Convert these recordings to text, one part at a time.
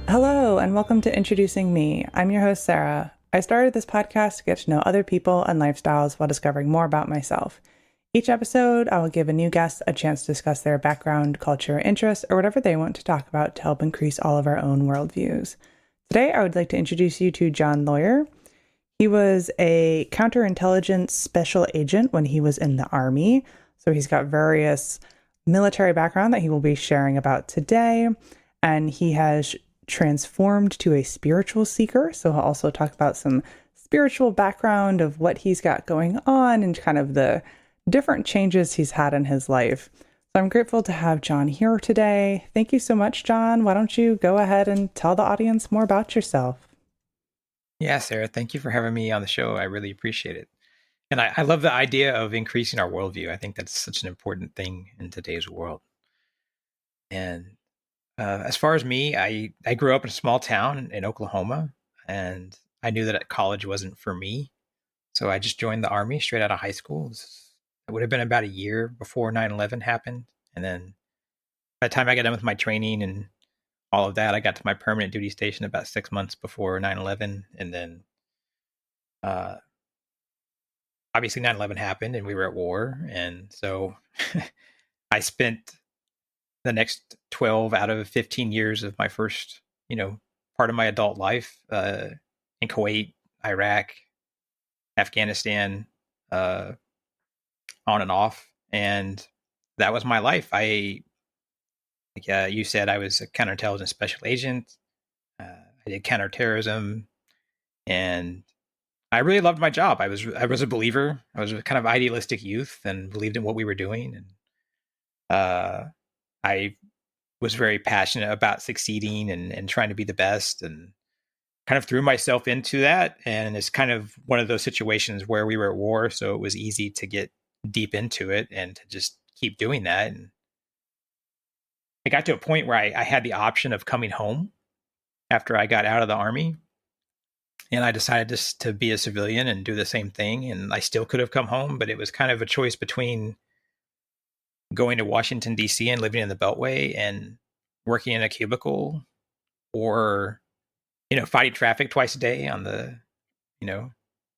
Hello, and welcome to Introducing Me. I'm your host, Sarah. I started this podcast to get to know other people and lifestyles while discovering more about myself. Each episode, I will give a new guest a chance to discuss their background, culture, interests, or whatever they want to talk about to help increase all of our own worldviews. Today, I would like to introduce you to John Lawyer. He was a counterintelligence special agent when he was in the Army, so he's got various military background that he will be sharing about today, and he has transformed to a spiritual seeker. So he'll also talk about some spiritual background of what he's got going on and kind of the different changes he's had in his life. So I'm grateful to have John here today. Thank you so much, John. Why don't you go ahead and tell the audience more about yourself? Yeah, Sarah, thank you for having me on the show. I really appreciate it. And I love the idea of increasing our worldview. I think that's such an important thing in today's world. And as far as me, I grew up in a small town in Oklahoma, and I knew that college wasn't for me. So I just joined the Army straight out of high school. It would have been about a year before 9/11 happened. And then by the time I got done with my training and all of that, I got to my permanent duty station about 6 months before 9/11. And then uh, obviously 9/11 happened and we were at war. And so I spent the next 12 out of 15 years of my first, part of my adult life in Kuwait, Iraq, Afghanistan, uh, on and off. And that was my life. Like you said, I was a counterintelligence special agent. I did counterterrorism, and I really loved my job. I was a believer. I was a kind of idealistic youth and believed in what we were doing. And I was very passionate about succeeding and trying to be the best, and kind of threw myself into that. And it's kind of one of those situations where we were at war, so it was easy to get deep into it and to just keep doing that. And I got to a point where I had the option of coming home after I got out of the Army, and I decided just to be a civilian and do the same thing. And I still could have come home, but it was kind of a choice between going to Washington, D.C. and living in the Beltway and working in a cubicle, or, fighting traffic twice a day on the,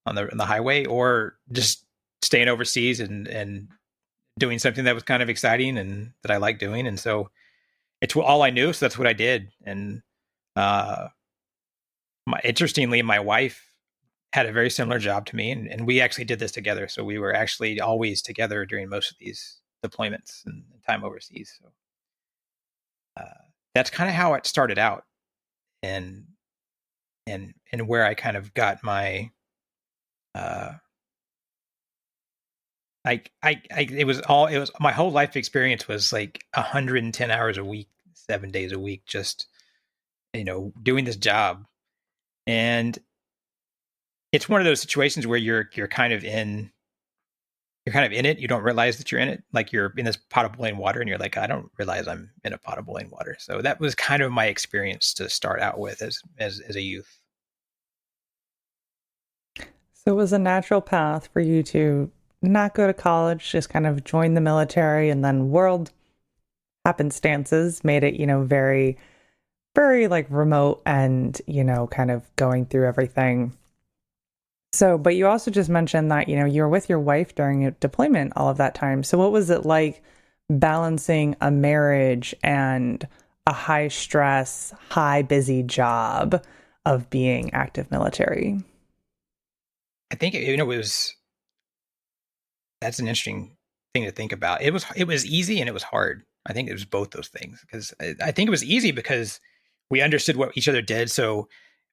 on the highway, or just staying overseas and doing something that was kind of exciting and that I like doing. And so it's all I knew. So that's what I did. And uh, interestingly, my wife had a very similar job to me, and we actually did this together. So we were actually always together during most of these deployments and time overseas. So that's kind of how it started out, and and where I kind of got my uh, it was my whole life experience was like 110 hours a week, 7 days a week, just doing this job. And it's one of those situations where you're kind of in it. You don't realize that you're in it. Like you're in this pot of boiling water and you're like, I don't realize I'm in a pot of boiling water. So that was kind of my experience to start out with as a youth. So it was a natural path for you to not go to college, just kind of join the military, and then world happenstances made it, very, very like remote and, kind of going through everything. So, but you also just mentioned that, you were with your wife during a deployment all of that time. So what was it like balancing a marriage and a high stress, high busy job of being active military? I think it was that's an interesting thing to think about. It was easy and it was hard. I think it was both those things, because I think it was easy because we understood what each other did. So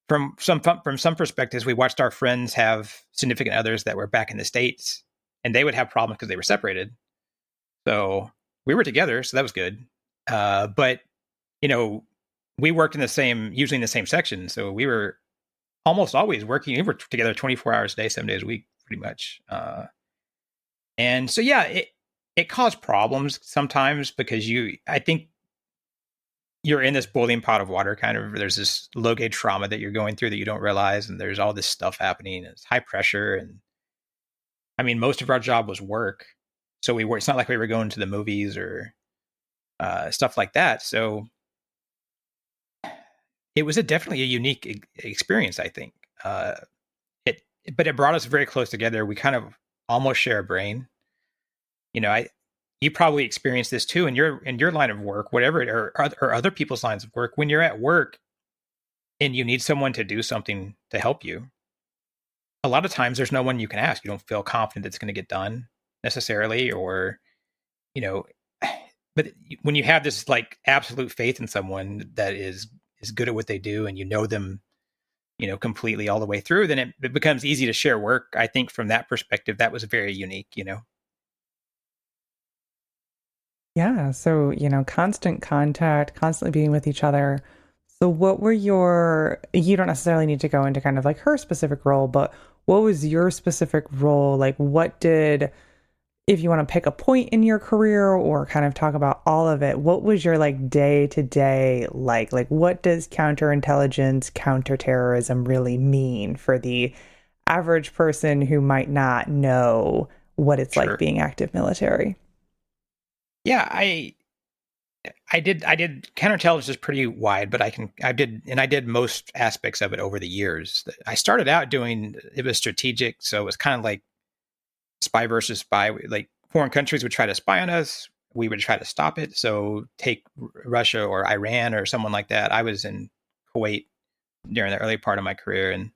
from some perspectives, we watched our friends have significant others that were back in the States, and they would have problems because they were separated. So we were together, so that was good. But you know, we worked usually in the same section, so we were almost always working. We were together 24 hours a day, 7 days a week, pretty much. And so, yeah, it caused problems sometimes because I think you're in this boiling pot of water, kind of. There's this low grade trauma that you're going through that you don't realize, and there's all this stuff happening. And it's high pressure, and I mean, most of our job was work, so we were. It's not like we were going to the movies or stuff like that. So it was definitely a unique experience, I think. It but it brought us very close together. We kind of almost share a brain. I you probably experienced this too in your line of work, whatever it or other people's lines of work. When you're at work and you need someone to do something to help you, a lot of times there's no one you can ask. You don't feel confident it's going to get done necessarily, or you know. But when you have this like absolute faith in someone that is good at what they do, and you know them, completely all the way through, then it becomes easy to share work. I think from that perspective, that was very unique. Yeah. So, constant contact, constantly being with each other. So, what were you don't necessarily need to go into kind of like her specific role, but what was your specific role? Like, if you want to pick a point in your career or kind of talk about all of it, what was your like day to day like? Like, what does counterintelligence, counterterrorism really mean for the average person who might not know what it's like Sure. being active military? Yeah, I did counterintelligence is pretty wide, but I did most aspects of it over the years. I started out doing it was strategic, so it was kind of like spy versus spy. Like foreign countries would try to spy on us, we would try to stop it. So take Russia or Iran or someone like that. I was in Kuwait during the early part of my career, and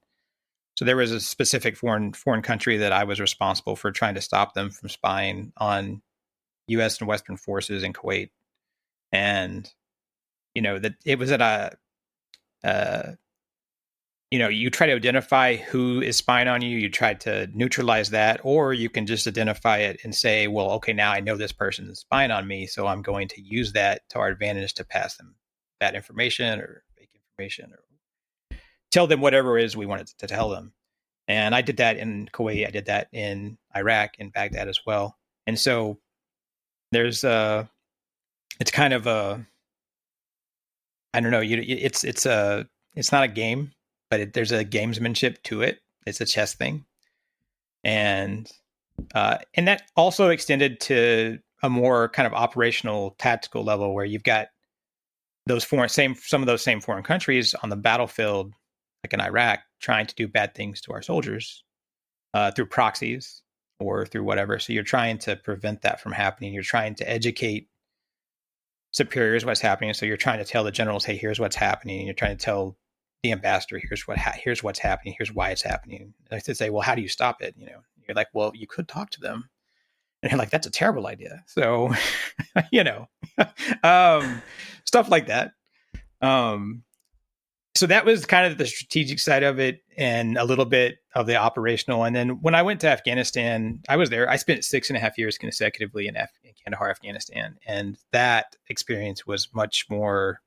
so there was a specific foreign country that I was responsible for trying to stop them from spying on U.S. and Western forces in Kuwait. And that it was at uh, you try to identify who is spying on you. You try to neutralize that, or you can just identify it and say, well, okay, now I know this person is spying on me, so I'm going to use that to our advantage to pass them bad information or fake information or tell them whatever it is we wanted to tell them. And I did that in Kuwait. I did that in Iraq and Baghdad as well. And so there's it's kind of a, I don't know, it's not a game, but there's a gamesmanship to it. It's a chess thing. And that also extended to a more kind of operational tactical level where you've got some of those same foreign countries on the battlefield, like in Iraq, trying to do bad things to our soldiers through proxies or through whatever. So you're trying to prevent that from happening. You're trying to educate superiors what's happening. So you're trying to tell the generals, hey, here's what's happening. And you're trying to tell the ambassador, here's what's happening. Here's why it's happening. And I say, well, how do you stop it? You're like, well, you could talk to them. And you're like, that's a terrible idea. So, you know, stuff like that. So that was kind of the strategic side of it and a little bit of the operational. And then when I went to Afghanistan, I was there. I spent 6.5 years consecutively in Kandahar, Afghanistan. And that experience was much more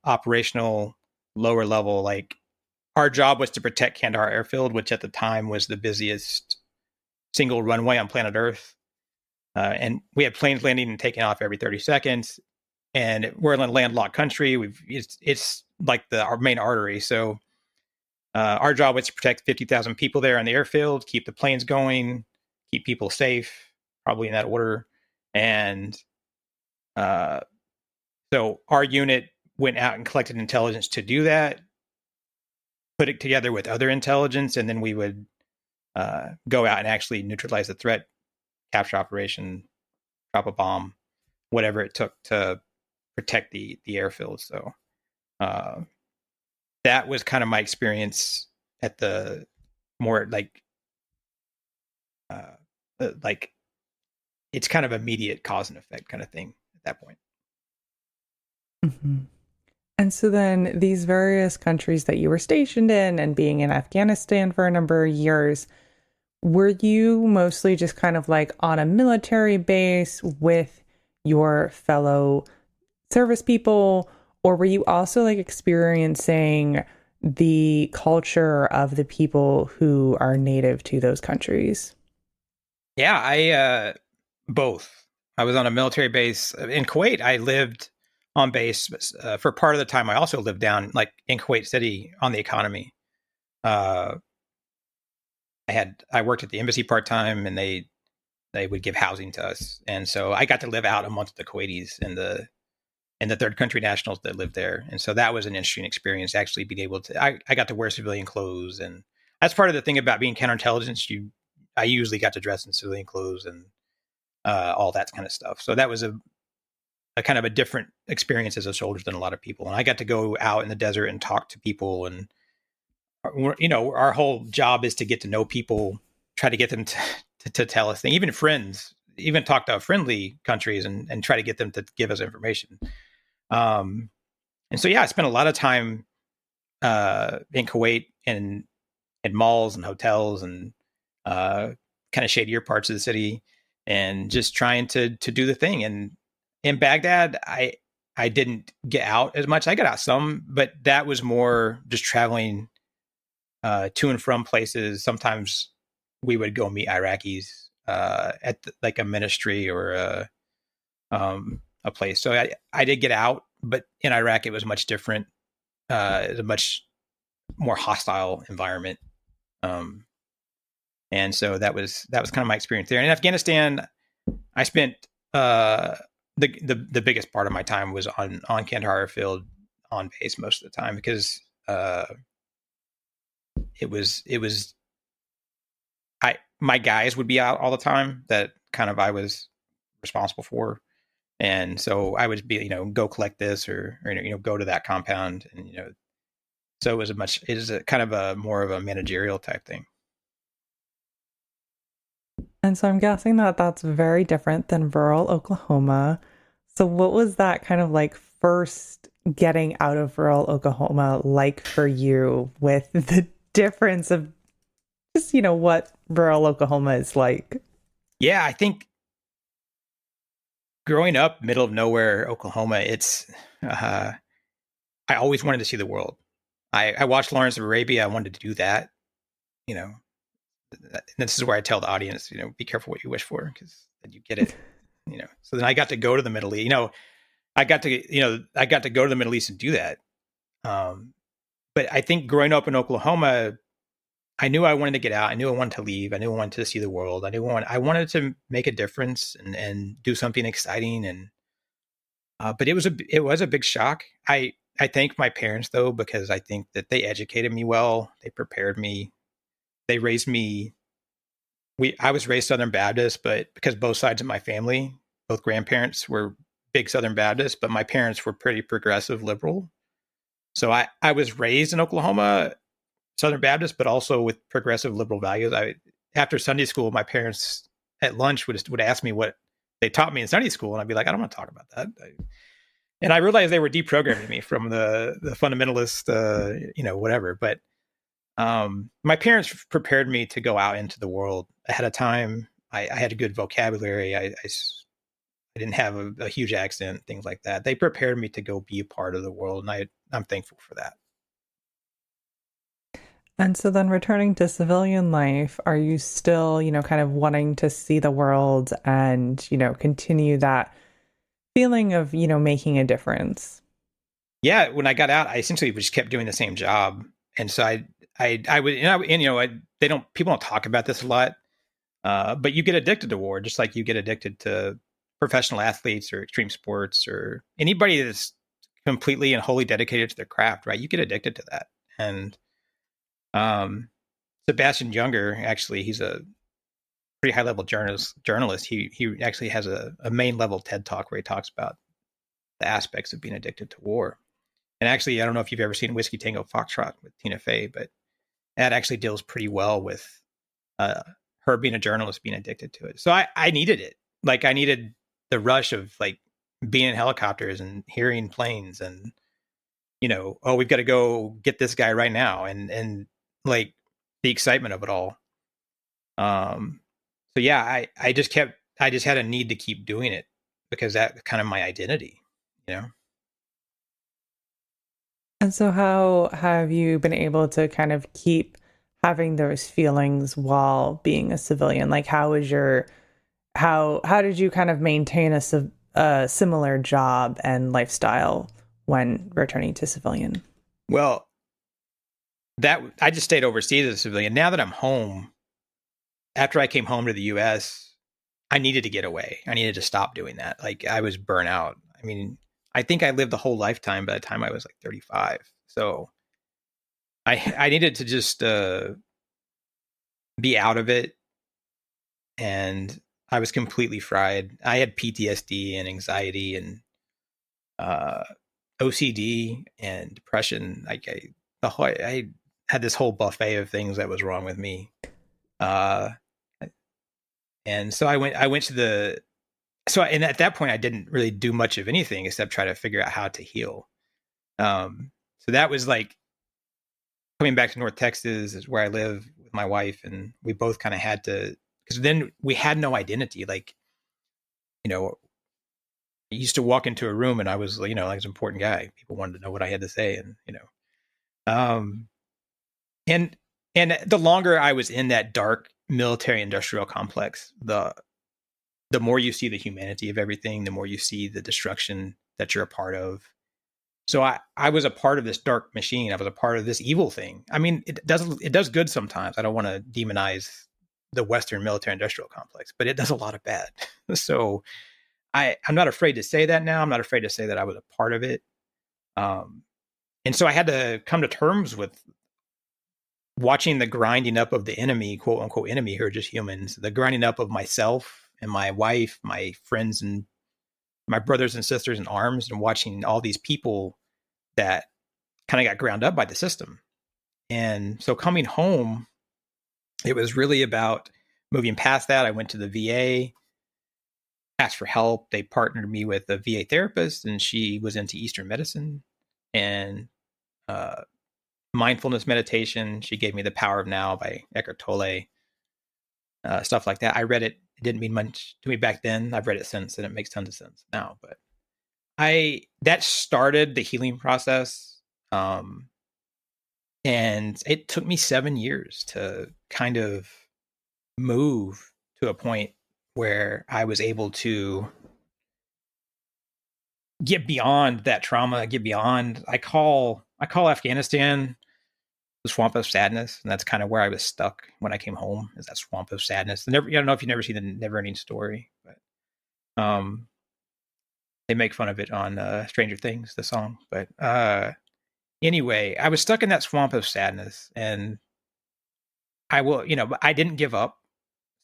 operational, lower level. Like our job was to protect Kandahar airfield, which at the time was the busiest single runway on planet Earth. And we had planes landing and taking off every 30 seconds. And we're in a landlocked country. It's like our main artery. So our job was to protect 50,000 people there on the airfield, keep the planes going, keep people safe, probably in that order. And so our unit went out and collected intelligence to do that, put it together with other intelligence, and then we would go out and actually neutralize the threat, capture operation, drop a bomb, whatever it took to protect the airfield. So that was kind of my experience at the more like it's kind of immediate cause and effect kind of thing at that point. Mm-hmm. And so then these various countries that you were stationed in and being in Afghanistan for a number of years, were you mostly just kind of like on a military base with your fellow service people, or were you also like experiencing the culture of the people who are native to those countries? Yeah, I both. I was on a military base in Kuwait. I lived on base for part of the time. I also lived down like in Kuwait City on the economy. Uh, I worked at the embassy part time, and they would give housing to us, and so I got to live out amongst the Kuwaitis in the and the third country nationals that lived there. And so that was an interesting experience, actually being able to, I got to wear civilian clothes. And that's part of the thing about being counterintelligence. I usually got to dress in civilian clothes and all that kind of stuff. So that was a kind of a different experience as a soldier than a lot of people. And I got to go out in the desert and talk to people. And, our whole job is to get to know people, try to get them to tell us things, even friends, even talk to friendly countries and try to get them to give us information. And so, yeah, I spent a lot of time in Kuwait and in malls and hotels and kind of shadier parts of the city, and just trying to do the thing. And in Baghdad, I didn't get out as much. I got out some, but that was more just traveling to and from places. Sometimes we would go meet Iraqis at like a ministry or a place. So I did get out, but in Iraq it was much different. It was a much more hostile environment. And so that was kind of my experience there. And in Afghanistan, I spent the biggest part of my time was on Kandahar field on base most of the time, because it was my guys would be out all the time that kind of I was responsible for. And so I would be, go collect this or go to that compound. And, so it is a kind of a more of a managerial type thing. And so I'm guessing that that's very different than rural Oklahoma. So what was that kind of like first getting out of rural Oklahoma like for you, with the difference of just, what rural Oklahoma is like? Yeah, I think growing up middle of nowhere, Oklahoma, I always wanted to see the world. I watched Lawrence of Arabia. I wanted to do that, and this is where I tell the audience, be careful what you wish for, because then you get it, So then I got to go to the Middle East. I got to go to the Middle East and do that. But I think growing up in Oklahoma, I knew I wanted to get out. I knew I wanted to leave. I knew I wanted to see the world. I wanted to make a difference and do something exciting. And but it was a big shock. I thank my parents though, because I think that they educated me well. They prepared me. They raised me. I was raised Southern Baptist, but because both sides of my family, both grandparents were big Southern Baptists, but my parents were pretty progressive liberal. So I was raised in Oklahoma, Southern Baptist, but also with progressive liberal values. After Sunday school, my parents at lunch would ask me what they taught me in Sunday school, and I'd be like, I don't want to talk about that. And I realized they were deprogramming me from the fundamentalist, whatever. But my parents prepared me to go out into the world ahead of time. I had a good vocabulary. I didn't have a huge accent, things like that. They prepared me to go be a part of the world, and I'm thankful for that. And so then returning to civilian life, are you still, kind of wanting to see the world and, continue that feeling of, making a difference? Yeah, when I got out, I essentially just kept doing the same job. And so I would, people don't talk about this a lot, but you get addicted to war, just like you get addicted to professional athletes or extreme sports or anybody that's completely and wholly dedicated to their craft, right? You get addicted to that. And Sebastian Junger, actually, he's a pretty high level journalist. He actually has a main level TED talk where he talks about the aspects of being addicted to war. And actually, I don't know if you've ever seen Whiskey Tango Foxtrot with Tina Fey, but that actually deals pretty well with her being a journalist, being addicted to it. So I needed it. Like, I needed the rush of like being in helicopters and hearing planes and, oh, we've got to go get this guy right now. And like the excitement of it all. So yeah, I just had a need to keep doing it because that's kind of my identity, And so how have you been able to kind of keep having those feelings while being a civilian? Like, how did you kind of maintain a similar job and lifestyle when returning to civilian? Well, that I just stayed overseas as a civilian. Now that I'm home, after I came home to the US, I needed to get away. I needed to stop doing that. Like, I was burnt out. I mean, I think I lived the whole lifetime by the time I was like 35. So I needed to just be out of it, and I was completely fried. I had PTSD and anxiety and uh, OCD and depression. I had this whole buffet of things that was wrong with me. Uh, and so I went to the and at that point I didn't really do much of anything except try to figure out how to heal. So that was like coming back to North Texas is where I live with my wife, and we both kind of had to, because then we had no identity. Like, you know, I used to walk into a room and I was, like an important guy. People wanted to know what I had to say, and um, and the longer I was in that dark military industrial complex, the more you see the humanity of everything, the more you see the destruction that you're a part of. So I was a part of this dark machine. I was a part of this evil thing. I mean, it does good sometimes. I don't want to demonize the Western military industrial complex, but it does a lot of bad. So I'm not afraid to say that now. I'm not afraid to say that I was a part of it. And so I had to come to terms with watching the grinding up of the enemy, quote unquote enemy, who are just humans, the grinding up of myself and my wife, my friends, and my brothers and sisters in arms, and watching all these people that kind of got ground up by the system. And so coming home, it was really about moving past that. I went to the VA, asked for help. They partnered me with a VA therapist, and she was into Eastern medicine and uh, mindfulness meditation. She gave me The Power of Now by Eckhart Tolle, stuff like that. I read it. It didn't mean much to me back then. I've read it since, and it makes tons of sense now. But that started the healing process. And it took me 7 years to kind of move to a point where I was able to get beyond that trauma, get beyond. I call Afghanistan the swamp of sadness, and that's kind of where I was stuck when I came home. Is that swamp of sadness? I don't know if you've never seen the Never Ending Story, but they make fun of it on Stranger Things, the song. But anyway, I was stuck in that swamp of sadness, and I didn't give up.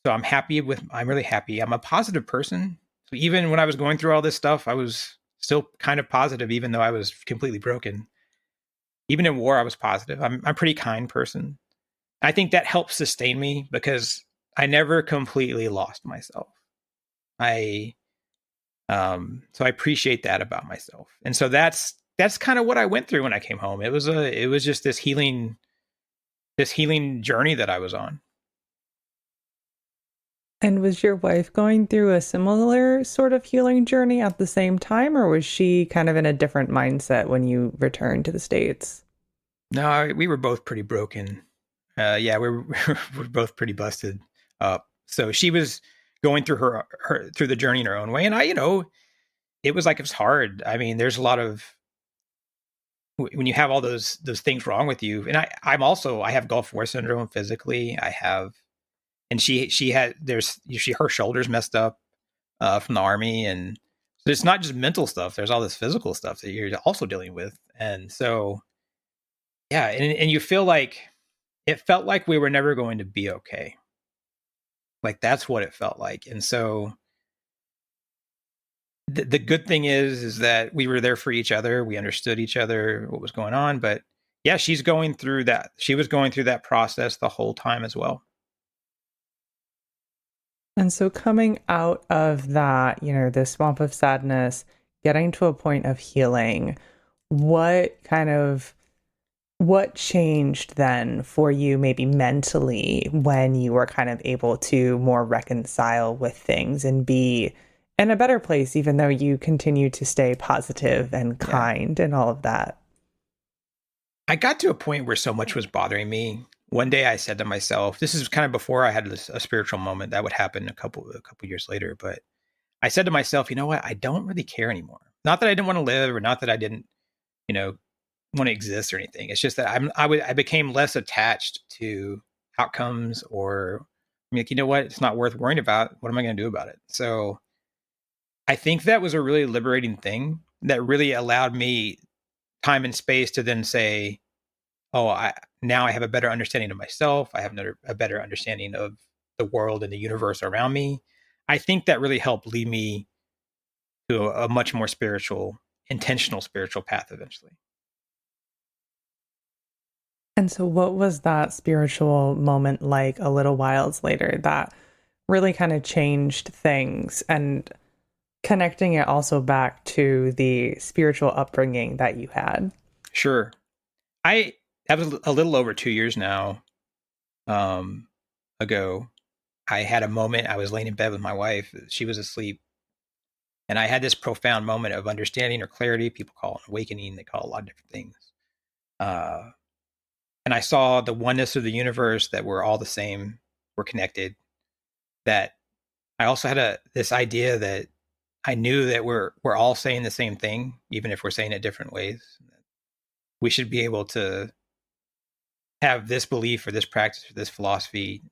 So I'm really happy. I'm a positive person. So even when I was going through all this stuff, I was still kind of positive, even though I was completely broken. Even in war, I was positive. I'm a pretty kind person. I think that helps sustain me because I never completely lost myself. I so I appreciate that about myself. And so that's kind of what I went through when I came home. It was just this healing journey that I was on. And was your wife going through a similar sort of healing journey at the same time, or was she kind of in a different mindset when you returned to the States? No, we were both pretty broken. Yeah, we're both pretty busted up. So she was going through her through the journey in her own way, and it was hard. I mean, there's a lot of when you have all those things wrong with you, and I have Gulf War syndrome physically. I have, and she had her shoulders messed up from the army, and so it's not just mental stuff. There's all this physical stuff that you're also dealing with, and so yeah, and you feel like it felt like we were never going to be okay. Like that's what it felt like. And so the good thing is that we were there for each other. We understood each other, what was going on. But yeah, she's going through that. She was going through that process the whole time as well. And so coming out of that, the swamp of sadness, getting to a point of healing, what changed then for you, maybe mentally, when you were kind of able to more reconcile with things and be in a better place, even though you continue to stay positive and kind and all of that? I got to a point where so much was bothering me. One day I said to myself, this is kind of before I had a spiritual moment that would happen a couple years later, but I said to myself, you know what? I don't really care anymore. Not that I didn't want to live, or not that I didn't, want to exist or anything. It's just that I became less attached to outcomes, or like, you know what? It's not worth worrying about. What am I going to do about it? So I think that was a really liberating thing. that really allowed me time and space to then say, oh, now I have a better understanding of myself. I have a better understanding of the world and the universe around me. I think that really helped lead me to a much more spiritual, intentional spiritual path eventually. And so, what was that spiritual moment like a little whiles later that really kind of changed things, and connecting it also back to the spiritual upbringing that you had? Sure. That was a little over 2 years now ago. I had a moment. I was laying in bed with my wife. She was asleep. And I had this profound moment of understanding or clarity. People call it awakening. They call it a lot of different things. Uh, and I saw the oneness of the universe, that we're all the same. We're connected. That I also had this idea that I knew that we're all saying the same thing, even if we're saying it different ways. We should be able to have this belief or this practice or this philosophy,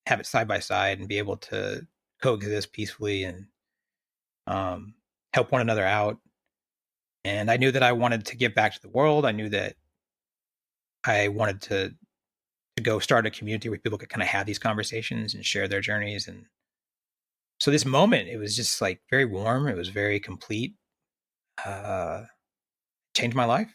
have it side by side, and be able to coexist peacefully and help one another out. And I knew that I wanted to give back to the world. I knew that I wanted to go start a community where people could kind of have these conversations and share their journeys. And so this moment, it was just like very warm. It was very complete. Uh, Changed my life.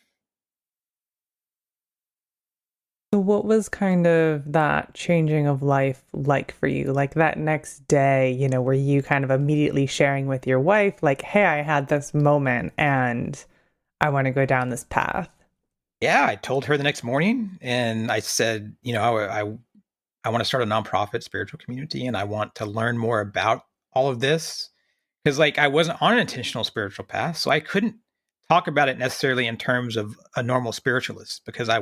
So, what was kind of that changing of life like for you? Like that next day, were you kind of immediately sharing with your wife, like, hey, I had this moment and I want to go down this path? Yeah, I told her the next morning, and I said, I want to start a nonprofit spiritual community, and I want to learn more about all of this, because like I wasn't on an intentional spiritual path, so I couldn't talk about it necessarily in terms of a normal spiritualist, because I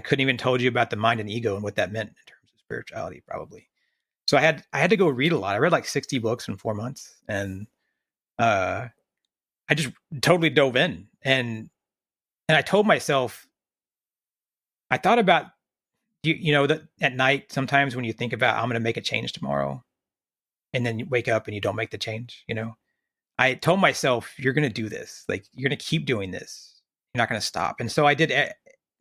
couldn't even told you about the mind and ego and what that meant in terms of spirituality, probably. So I had to go read a lot. I read like 60 books in 4 months, and uh, I just totally dove in, and I told myself, I thought about that at night sometimes when you think about I'm going to make a change tomorrow, and then you wake up and you don't make the change. I told myself, you're going to do this. Like, you're going to keep doing this. You're not going to stop. And so I did.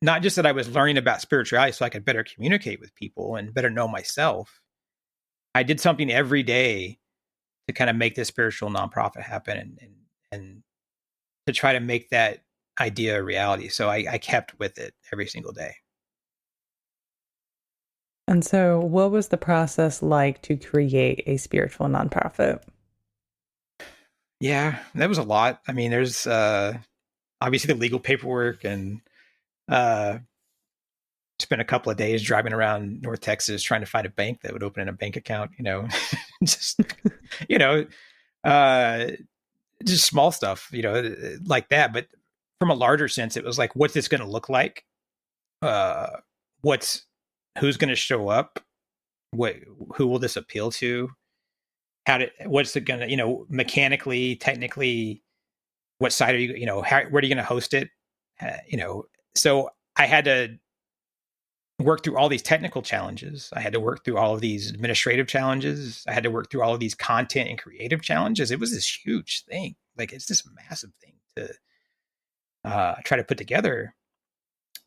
Not just that I was learning about spirituality so I could better communicate with people and better know myself. I did something every day to kind of make this spiritual nonprofit happen, and to try to make that idea a reality. So I kept with it every single day. And so, what was the process like to create a spiritual nonprofit? Yeah, that was a lot. I mean, there's obviously the legal paperwork, and uh, spent a couple of days driving around North Texas trying to find a bank that would open in a bank account. Just you know, uh, just small stuff, like that. But from a larger sense, it was like, what's this going to look like? Uh, what's Who's going to show up? Who will this appeal to? What's it going to, mechanically, technically, what side are you, where are you going to host it? So I had to work through all these technical challenges. I had to work through all of these administrative challenges. I had to work through all of these content and creative challenges. It was this huge thing. Like, it's this massive thing to try to put together.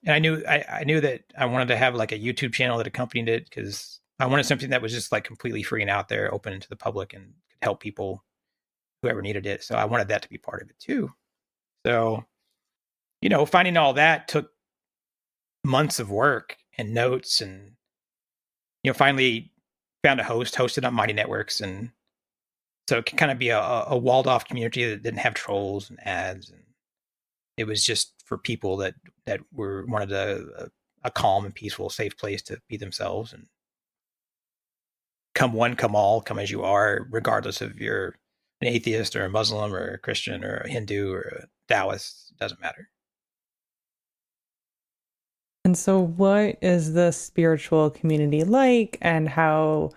And I knew that I wanted to have like a YouTube channel that accompanied it, because I wanted something that was just like completely free and out there, open to the public, and could help people, whoever needed it. So I wanted that to be part of it too. So, finding all that took months of work and notes, and finally found a hosted on Mighty Networks, and so it can kind of be a walled off community that didn't have trolls and ads, and it was just for people that wanted a calm and peaceful, safe place to be themselves, and come one, come all, come as you are, regardless of you're an atheist or a Muslim or a Christian or a Hindu or a Taoist. It doesn't matter. And so, what is the spiritual community like, and how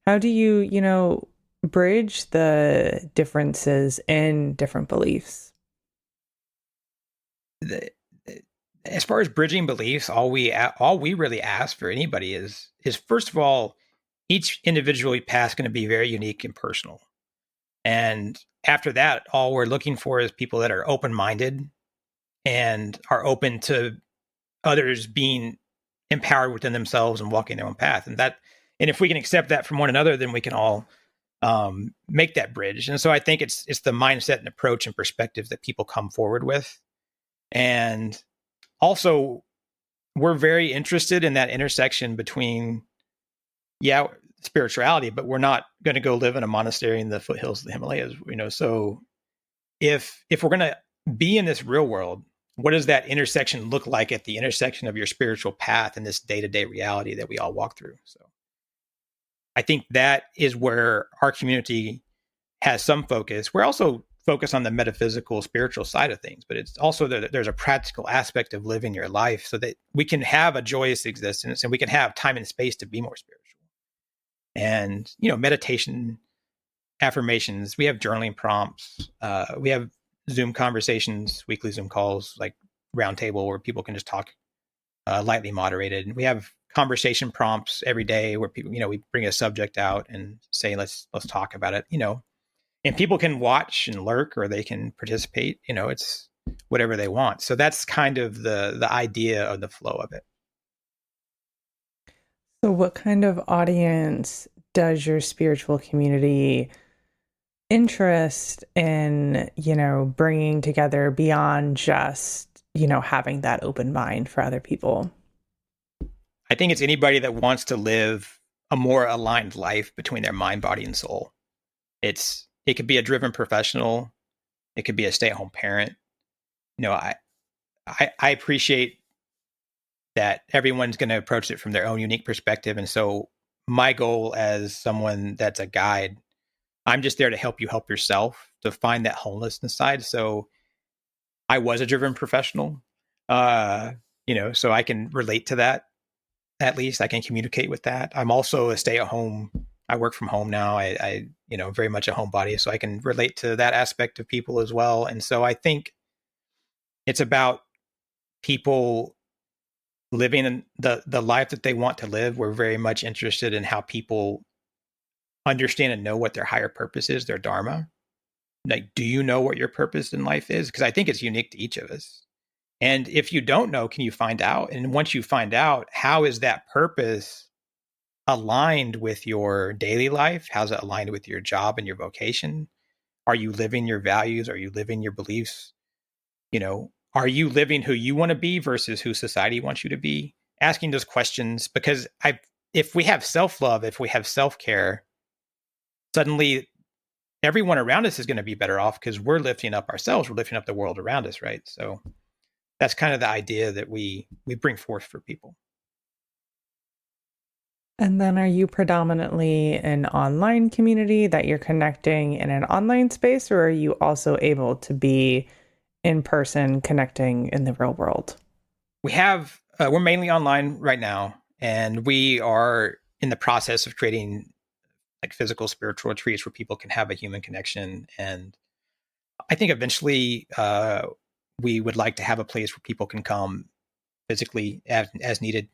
do you, bridge the differences in different beliefs? As far as bridging beliefs, all we really ask for anybody is first of all, each individual path is going to be very unique and personal, and after that, all we're looking for is people that are open-minded and are open to others being empowered within themselves and walking their own path. And if we can accept that from one another, then we can all make that bridge. And so I think it's the mindset and approach and perspective that people come forward with. And also, we're very interested in that intersection between, spirituality, but we're not going to go live in a monastery in the foothills of the Himalayas, So if we're going to be in this real world, what does that intersection look like at the intersection of your spiritual path and this day-to-day reality that we all walk through? So I think that is where our community has some focus. We're also focused on the metaphysical, spiritual side of things, but it's also there's a practical aspect of living your life so that we can have a joyous existence and we can have time and space to be more spiritual. And, meditation, affirmations, we have journaling prompts, we have Zoom conversations, weekly Zoom calls, like roundtable where people can just talk, lightly moderated. And we have conversation prompts every day where people, we bring a subject out and say, let's talk about it, and people can watch and lurk or they can participate, it's whatever they want. So that's kind of the idea of the flow of it. So what kind of audience does your spiritual community interest in, bringing together beyond just, having that open mind for other people? I think it's anybody that wants to live a more aligned life between their mind, body, and soul. It could be a driven professional. It could be a stay-at-home parent. I appreciate that everyone's going to approach it from their own unique perspective. And so my goal as someone that's a guide, I'm just there to help you help yourself to find that wholeness inside. So I was a driven professional, so I can relate to that. At least I can communicate with that. I'm also a stay-at-home. I work from home now. I very much a homebody, so I can relate to that aspect of people as well. And so I think it's about people living in the life that they want to live. We're very much interested in how people understand and know what their higher purpose is, their dharma. Like, do you know what your purpose in life is? Because I think it's unique to each of us. And if you don't know, can you find out? And once you find out, how is that purpose aligned with your daily life? How's it aligned with your job and your vocation? Are you living your values? Are you living your beliefs? Are you living who you want to be versus who society wants you to be? Asking those questions, because if we have self-love, if we have self-care, suddenly everyone around us is going to be better off because we're lifting up ourselves, we're lifting up the world around us, right? So that's kind of the idea that we bring forth for people. And then are you predominantly an online community that you're connecting in an online space, or are you also able to be in person connecting in the real world? We're mainly online right now, and we are in the process of creating like physical spiritual retreats where people can have a human connection. And I think eventually we would like to have a place where people can come physically as needed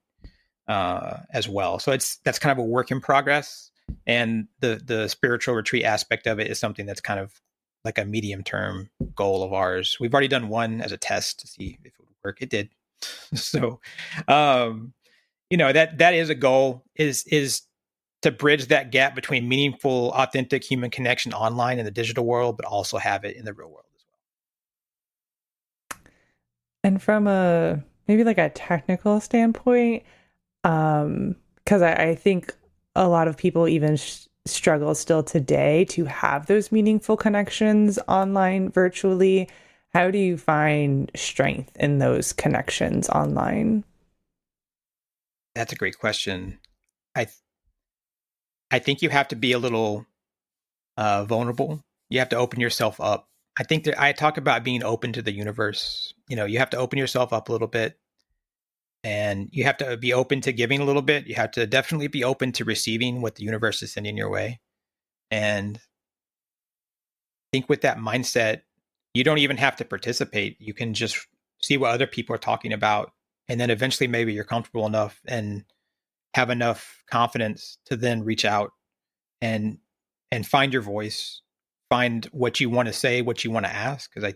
as well. So that's kind of a work in progress. And the spiritual retreat aspect of it is something that's kind of like a medium term goal of ours. We've already done one as a test to see if it would work. It did. So, that is a goal is to bridge that gap between meaningful, authentic human connection online in the digital world, but also have it in the real world as well. And from maybe like a technical standpoint, because I think a lot of people even struggle still today to have those meaningful connections online, virtually. How do you find strength in those connections online? That's a great question. I think you have to be a little vulnerable. You have to open yourself up. I think that I talk about being open to the universe. You have to open yourself up a little bit, and you have to be open to giving a little bit. You have to definitely be open to receiving what the universe is sending your way. And I think with that mindset, you don't even have to participate. You can just see what other people are talking about. And then eventually maybe you're comfortable enough and have enough confidence to then reach out and find your voice, find what you want to say, what you want to ask. Because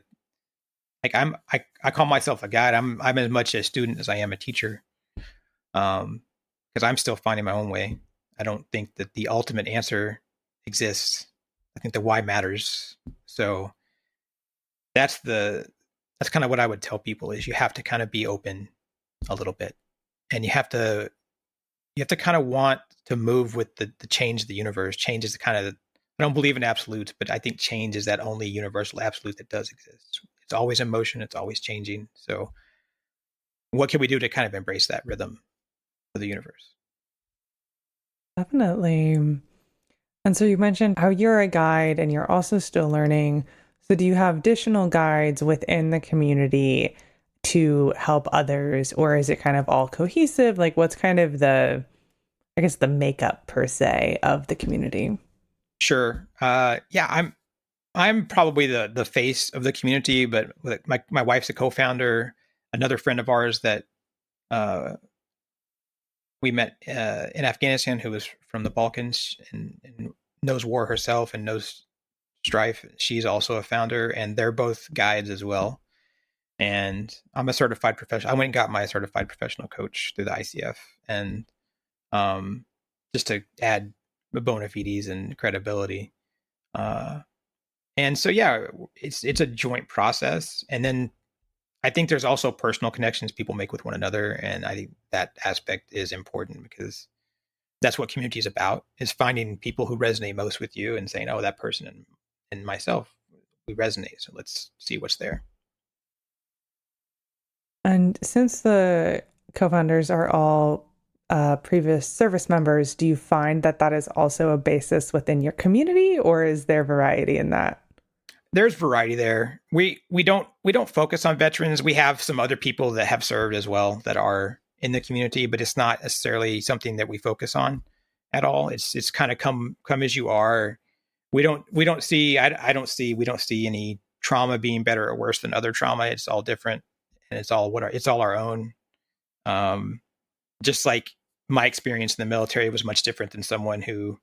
I call myself a guide. I'm as much a student as I am a teacher. Because I'm still finding my own way. I don't think that the ultimate answer exists. I think the why matters. So that's kind of what I would tell people is you have to kind of be open a little bit, and you have to kind of want to move with the change of the universe. Change is the kind of, I don't believe in absolutes, but I think change is that only universal absolute that does exist. It's always in motion. It's always changing. So what can we do to kind of embrace that rhythm of the universe? Definitely. And so you mentioned how you're a guide and you're also still learning. So do you have additional guides within the community to help others, or is it kind of all cohesive? Like what's kind of I guess the makeup per se of the community? Sure. Yeah, I'm probably the face of the community, but my wife's a co-founder. Another friend of ours that we met in Afghanistan, who was from the Balkans and knows war herself and knows strife. She's also a founder, and they're both guides as well. And I'm a certified professional. I went and got my certified professional coach through the ICF, and just to add bona fides and credibility. And so, yeah, it's a joint process. And then I think there's also personal connections people make with one another. And I think that aspect is important because that's what community is about, is finding people who resonate most with you and saying, oh, that person and myself, we resonate. So let's see what's there. And since the co-founders are all previous service members, do you find that that is also a basis within your community, or is there variety in that? There's variety there. We don't focus on veterans. We have some other people that have served as well that are in the community, but it's not necessarily something that we focus on at all. It's kind of come as you are. We don't see any trauma being better or worse than other trauma. It's all different, and it's all our own. Just like my experience in the military was much different than someone who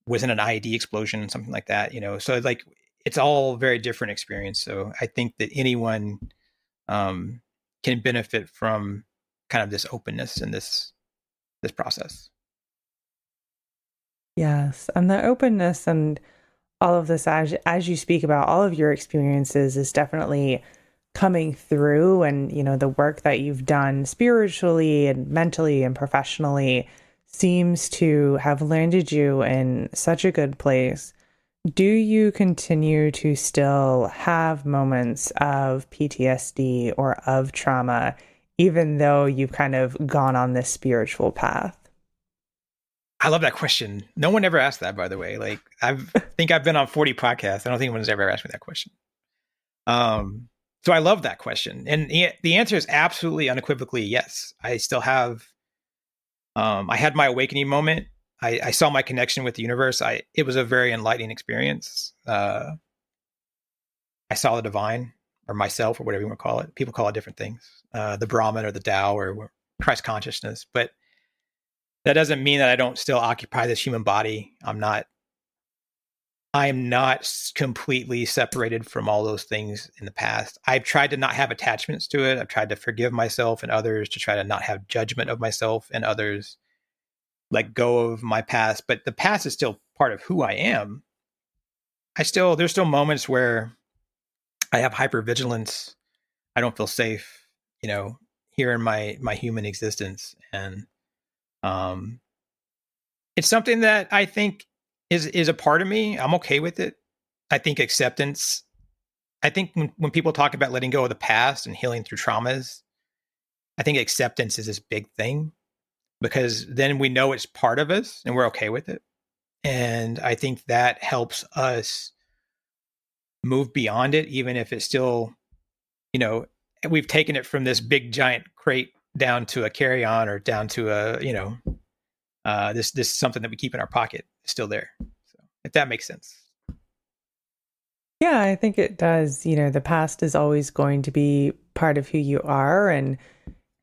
was in an IED explosion and something like that, So like it's all very different experience. So I think that anyone can benefit from kind of this openness and this process. Yes, and the openness and all of this, as you speak about all of your experiences, is definitely coming through. And the work that you've done spiritually and mentally and professionally seems to have landed you in such a good place. Do you continue to still have moments of PTSD or of trauma, even though you've kind of gone on this spiritual path? I love that question. No one ever asked that, by the way. Like I think I've been on 40 podcasts. I don't think anyone's ever asked me that question. So I love that question. And the answer is absolutely unequivocally yes. I still have, I had my awakening moment. I saw my connection with the universe. It was a very enlightening experience. I saw the divine or myself or whatever you want to call it. People call it different things. The Brahman or the Tao or Christ consciousness. But that doesn't mean that I don't still occupy this human body. I am not completely separated from all those things in the past. I've tried to not have attachments to it. I've tried to forgive myself and others, to try to not have judgment of myself and others, let go of my past. But the past is still part of who I am. There's still moments where I have hypervigilance. I don't feel safe, here in my human existence. And it's something that I think is a part of me. I'm okay with it. I think acceptance. I think when people talk about letting go of the past and healing through traumas, I think acceptance is this big thing, because then we know it's part of us and we're okay with it. And I think that helps us move beyond it, even if it's still, we've taken it from this big giant crate down to a carry-on or down to a, this is something that we keep in our pocket. It's still there. So if that makes sense. Yeah, I think it does. The past is always going to be part of who you are, and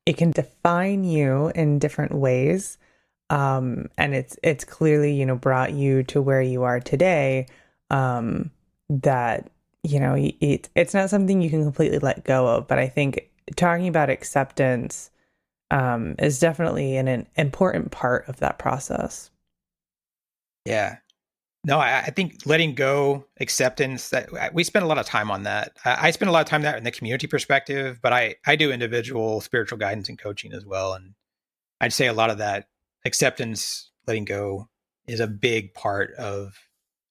it can define you in different ways. And it's clearly, brought you to where you are today. that, it's not something you can completely let go of. But I think talking about acceptance is definitely an important part of that process. Yeah. No, I think letting go, acceptance, that we spend a lot of time on that. I spend a lot of time that in the community perspective, but I do individual spiritual guidance and coaching as well. And I'd say a lot of that acceptance, letting go is a big part of,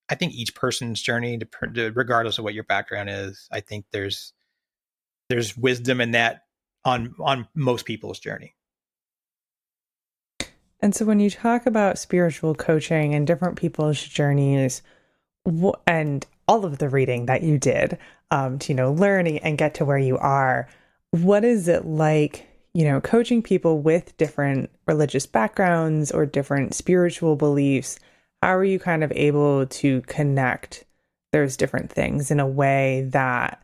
I think, each person's journey, regardless of what your background is. I think there's wisdom in that on most people's journey. And so when you talk about spiritual coaching and different people's journeys, and all of the reading that you did, to, learning and get to where you are, what is it like, coaching people with different religious backgrounds or different spiritual beliefs? How are you kind of able to connect those different things in a way that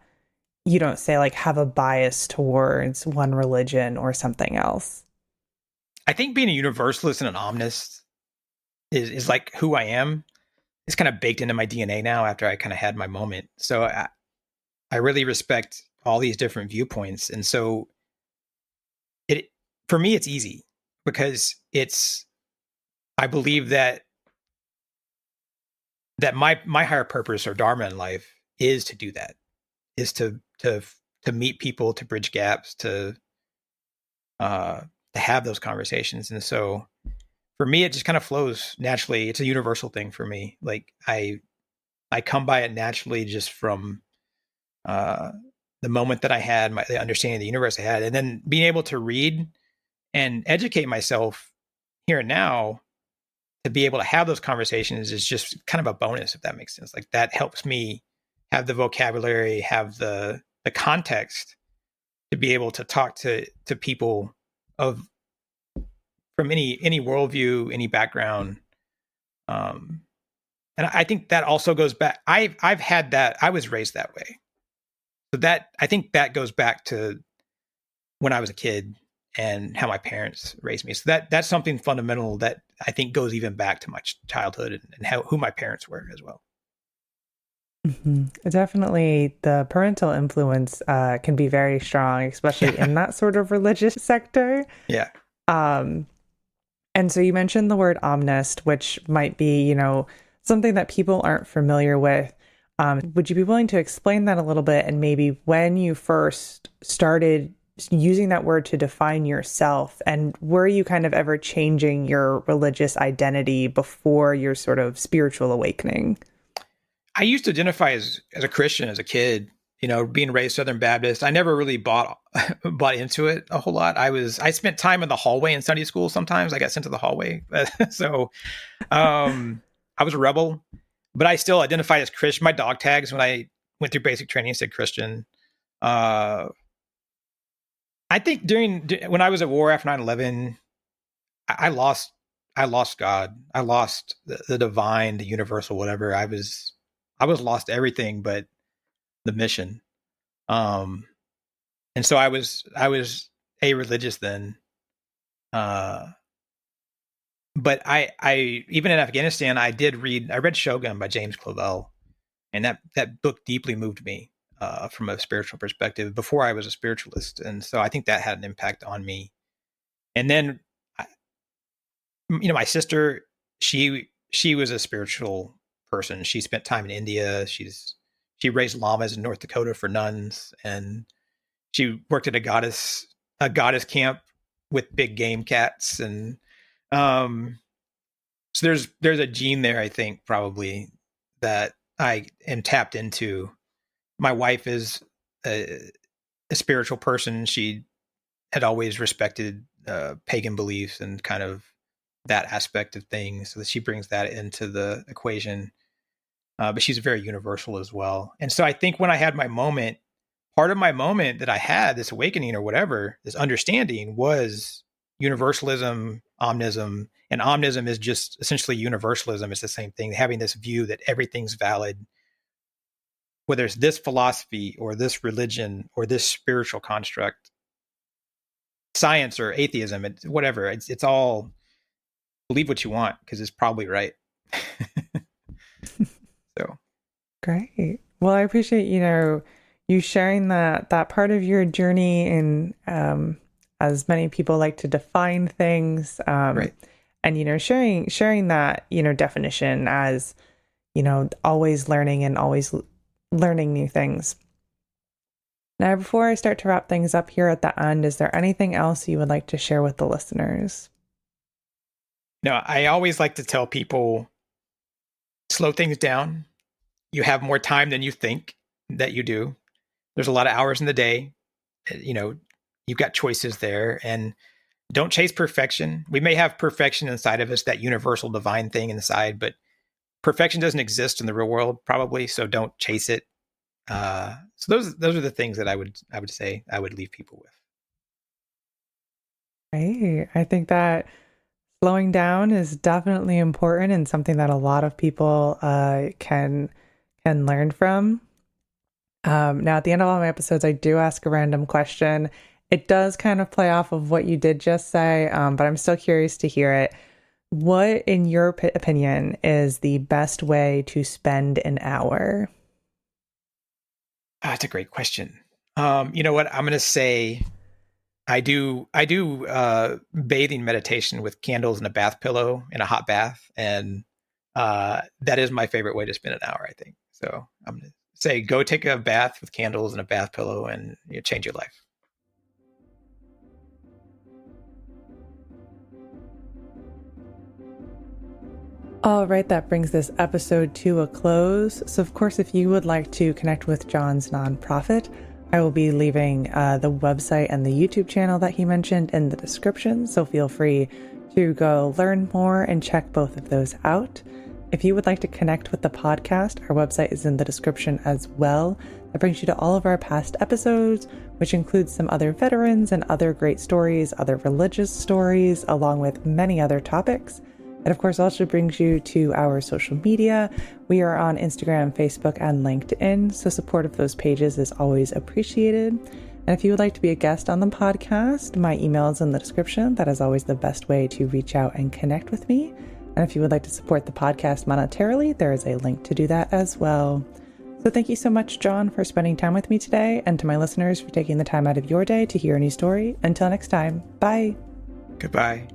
you don't say like have a bias towards one religion or something else? I think being a universalist and an omnist is like who I am. It's kind of baked into my DNA now after I kind of had my moment. So I really respect all these different viewpoints. And so it, for me, it's easy because I believe that my higher purpose or dharma in life is to do that, is to meet people, to bridge gaps, to have those conversations. And so for me, it just kind of flows naturally. It's a universal thing for me. Like I come by it naturally just from uh, the moment that I had, the understanding of the universe I had, and then being able to read and educate myself here and now to be able to have those conversations is just kind of a bonus, if that makes sense. Like that helps me have the vocabulary, have the context to be able to talk to people of from any worldview, any background. Um, and I think that also goes back. I've had that. I was raised that way, so that I think that goes back to when I was a kid and how my parents raised me. So that's something fundamental that I think goes even back to my childhood and who my parents were as well. Mm-hmm. Definitely, the parental influence can be very strong, especially in that sort of religious sector. Yeah. Um, and so you mentioned the word omnist, which might be, something that people aren't familiar with. Would you be willing to explain that a little bit, and maybe when you first started using that word to define yourself, and were you kind of ever changing your religious identity before your sort of spiritual awakening? I used to identify as a Christian as a kid, being raised Southern Baptist. I never really bought into it a whole lot. I spent time in the hallway in Sunday school. Sometimes I got sent to the hallway. So I was a rebel, but I still identified as Christian. My dog tags when I went through basic training said Christian. Uh, I think when I was at war after 9/11, I lost God. I lost the divine, the universal, whatever. I was lost to everything but the mission. Um, and so I was a religious then. Uh, but I even in Afghanistan, I read Shogun by James Clavell, and that book deeply moved me from a spiritual perspective before I was a spiritualist, and so I think that had an impact on me. And then, my sister, she was a spiritual person. She spent time in India. She raised llamas in North Dakota for nuns, and she worked at a goddess camp with big game cats, and um, so there's a gene there, I think, probably that I am tapped into. My wife is a spiritual person. She had always respected pagan beliefs and kind of that aspect of things, so that she brings that into the equation. But she's very universal as well. And so I think when I had my moment, part of my moment that I had, this awakening or whatever, this understanding, was universalism, omnism. And omnism is just essentially universalism. It's the same thing, having this view that everything's valid, whether it's this philosophy or this religion or this spiritual construct, science or atheism, whatever. It's all, believe what you want because it's probably right. So Great. Well, I appreciate, you sharing that part of your journey and as many people like to define things. Right. And, sharing that, definition as, always learning and always learning new things. Now, before I start to wrap things up here at the end, is there anything else you would like to share with the listeners? No, I always like to tell people, slow things down. You have more time than you think that you do. There's a lot of hours in the day. You've got choices there, and don't chase perfection. We may have perfection inside of us, that universal divine thing inside, but perfection doesn't exist in the real world, probably. So don't chase it. So those are the things that I would say I would leave people with. Right. I think that slowing down is definitely important and something that a lot of people can learn from. Now, at the end of all my episodes, I do ask a random question. It does kind of play off of what you did just say, but I'm still curious to hear it. What, in your opinion, is the best way to spend an hour? That's a great question. You know what? I'm going to say I do bathing meditation with candles and a bath pillow in a hot bath, and that is my favorite way to spend an hour, I think. So I'm going to say go take a bath with candles and a bath pillow, and you change your life. All right, that brings this episode to a close. So, of course, if you would like to connect with John's nonprofit, I will be leaving the website and the YouTube channel that he mentioned in the description. So feel free to go learn more and check both of those out. If you would like to connect with the podcast, our website is in the description as well. That brings you to all of our past episodes, which includes some other veterans and other great stories, other religious stories, along with many other topics. And of course, also brings you to our social media. We are on Instagram, Facebook, and LinkedIn, so support of those pages is always appreciated. And if you would like to be a guest on the podcast, my email is in the description. That is always the best way to reach out and connect with me. And if you would like to support the podcast monetarily, there is a link to do that as well. So thank you so much, John, for spending time with me today, and to my listeners for taking the time out of your day to hear a new story. Until next time, bye. Goodbye.